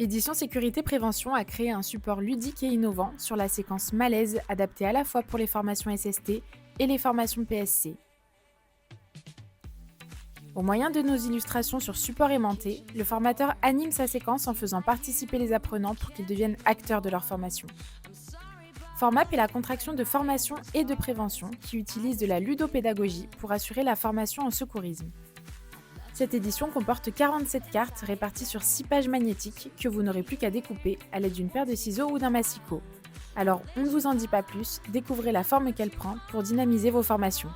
Édition Sécurité Prévention a créé un support ludique et innovant sur la séquence malaise adapté à la fois pour les formations SST et les formations PSC. Au moyen de nos illustrations sur support aimanté, le formateur anime sa séquence en faisant participer les apprenants pour qu'ils deviennent acteurs de leur formation. Formap est la contraction de formation et de prévention qui utilise de la ludopédagogie pour assurer la formation en secourisme. Cette édition comporte 47 cartes réparties sur 6 pages magnétiques que vous n'aurez plus qu'à découper à l'aide d'une paire de ciseaux ou d'un massicot. Alors, on ne vous en dit pas plus, découvrez la forme qu'elle prend pour dynamiser vos formations.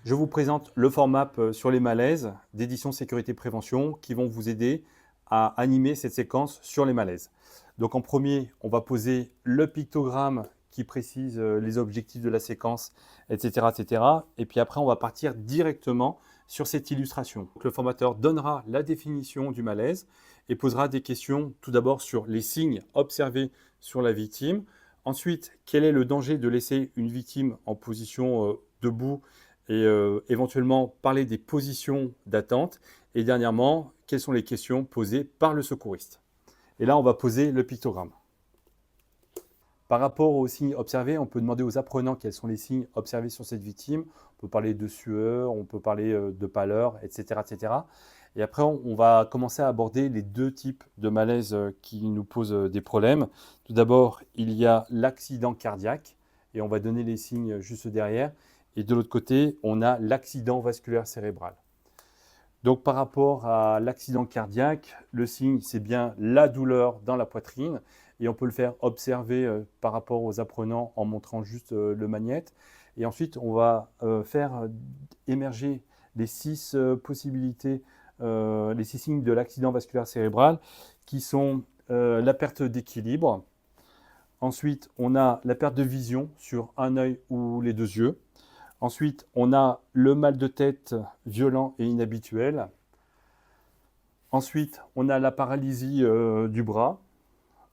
Je vous présente le format sur les malaises d'édition Sécurité Prévention qui vont vous aider à animer cette séquence sur les malaises. Donc en premier, on va poser le pictogramme qui précise les objectifs de la séquence, etc., etc. Et puis après, on va partir directement sur cette illustration. Donc, le formateur donnera la définition du malaise et posera des questions tout d'abord sur les signes observés sur la victime. Ensuite, quel est le danger de laisser une victime en position debout et éventuellement parler des positions d'attente. Et dernièrement, quelles sont les questions posées par le secouriste. Et là, on va poser le pictogramme. Par rapport aux signes observés, on peut demander aux apprenants quels sont les signes observés sur cette victime. On peut parler de sueur, on peut parler de pâleur, etc., etc. Et après, on va commencer à aborder les deux types de malaise qui nous posent des problèmes. Tout d'abord, il y a l'accident cardiaque, et on va donner les signes juste derrière. Et de l'autre côté, on a l'accident vasculaire cérébral. Donc par rapport à l'accident cardiaque, le signe, c'est bien la douleur dans la poitrine. Et on peut le faire observer par rapport aux apprenants en montrant juste le magnète. Et ensuite, on va faire émerger les 6 possibilités, les 6 signes de l'accident vasculaire cérébral, qui sont la perte d'équilibre. Ensuite, on a la perte de vision sur un œil ou les 2 yeux. Ensuite, on a le mal de tête violent et inhabituel. Ensuite, on a la paralysie du bras.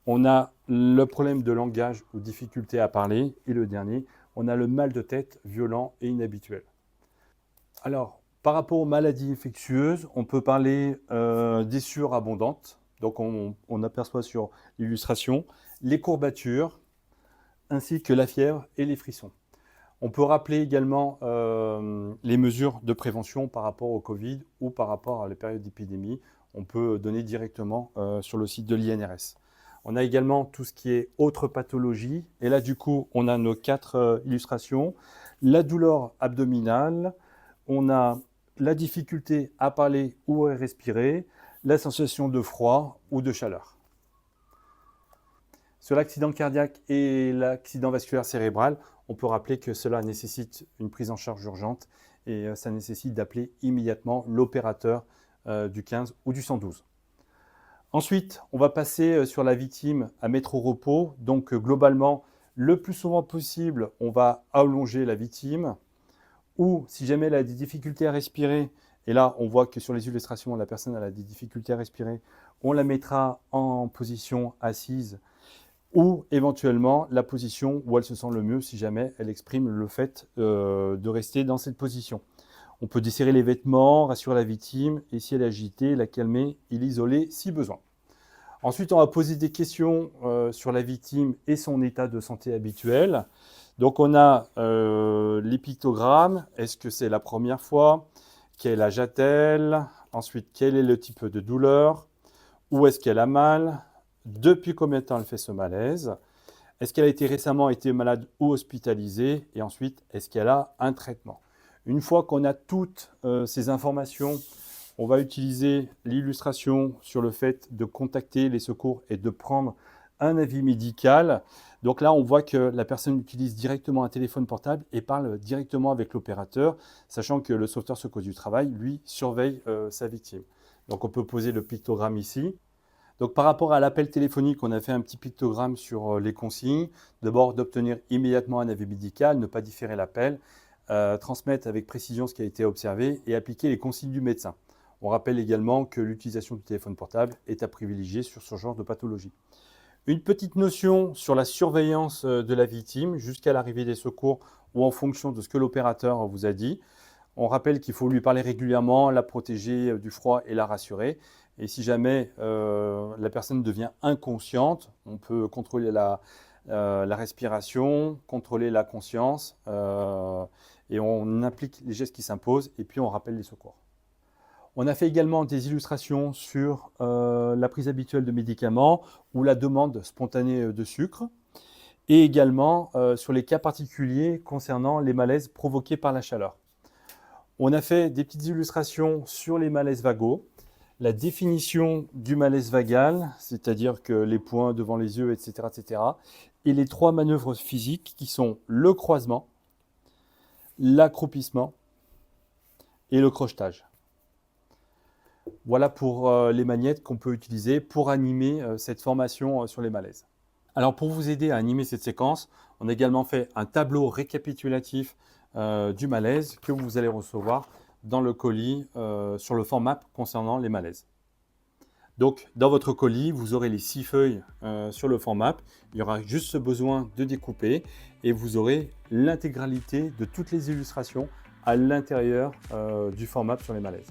On a le problème de langage ou difficulté à parler. Et le dernier, on a le mal de tête violent et inhabituel. Alors, par rapport aux maladies infectieuses, on peut parler des sueurs abondantes. Donc, on aperçoit sur l'illustration les courbatures, ainsi que la fièvre et les frissons. On peut rappeler également les mesures de prévention par rapport au Covid ou par rapport à la période d'épidémie. On peut donner directement sur le site de l'INRS. On a également tout ce qui est autres pathologies. Et là, du coup, on a nos 4 illustrations. La douleur abdominale, on a la difficulté à parler ou à respirer, la sensation de froid ou de chaleur. Sur l'accident cardiaque et l'accident vasculaire cérébral, on peut rappeler que cela nécessite une prise en charge urgente et ça nécessite d'appeler immédiatement l'opérateur du 15 ou du 112. Ensuite, on va passer sur la victime à mettre au repos. Donc globalement, le plus souvent possible, on va allonger la victime. Ou si jamais elle a des difficultés à respirer, et là on voit que sur les illustrations, la personne a des difficultés à respirer, on la mettra en position assise ou éventuellement la position où elle se sent le mieux si jamais elle exprime le fait de rester dans cette position. On peut desserrer les vêtements, rassurer la victime et si elle est agitée, la calmer et l'isoler si besoin. Ensuite, on va poser des questions sur la victime et son état de santé habituel. Donc on a les pictogrammes. Est-ce que c'est la première fois? Quel âge a-t-elle? Ensuite, quel est le type de douleur? Où est-ce qu'elle a mal? Depuis combien de temps elle fait ce malaise? Est-ce qu'elle a récemment été malade ou hospitalisée? Et ensuite, est-ce qu'elle a un traitement? Une fois qu'on a toutes ces informations, on va utiliser l'illustration sur le fait de contacter les secours et de prendre un avis médical. Donc là, on voit que la personne utilise directement un téléphone portable et parle directement avec l'opérateur, sachant que le sauveteur secours du travail, lui, surveille sa victime. Donc on peut poser le pictogramme ici. Donc par rapport à l'appel téléphonique, on a fait un petit pictogramme sur les consignes. D'abord, d'obtenir immédiatement un avis médical, ne pas différer l'appel, transmettre avec précision ce qui a été observé et appliquer les consignes du médecin. On rappelle également que l'utilisation du téléphone portable est à privilégier sur ce genre de pathologie. Une petite notion sur la surveillance de la victime jusqu'à l'arrivée des secours ou en fonction de ce que l'opérateur vous a dit. On rappelle qu'il faut lui parler régulièrement, la protéger du froid et la rassurer. Et si jamais la personne devient inconsciente, on peut contrôler la respiration, contrôler la conscience et on applique les gestes qui s'imposent et puis on rappelle les secours. On a fait également des illustrations sur la prise habituelle de médicaments ou la demande spontanée de sucre et également sur les cas particuliers concernant les malaises provoqués par la chaleur. On a fait des petites illustrations sur les malaises vagaux, la définition du malaise vagal, c'est-à-dire que les points devant les yeux, etc., et les 3 manœuvres physiques qui sont le croisement, l'accroupissement et le crochetage. Voilà pour les magnettes qu'on peut utiliser pour animer cette formation sur les malaises. Alors pour vous aider à animer cette séquence, on a également fait un tableau récapitulatif du malaise que vous allez recevoir dans le colis sur le format concernant les malaises. Donc dans votre colis, vous aurez les 6 feuilles sur le format. Il y aura juste besoin de découper et vous aurez l'intégralité de toutes les illustrations à l'intérieur du format sur les malaises.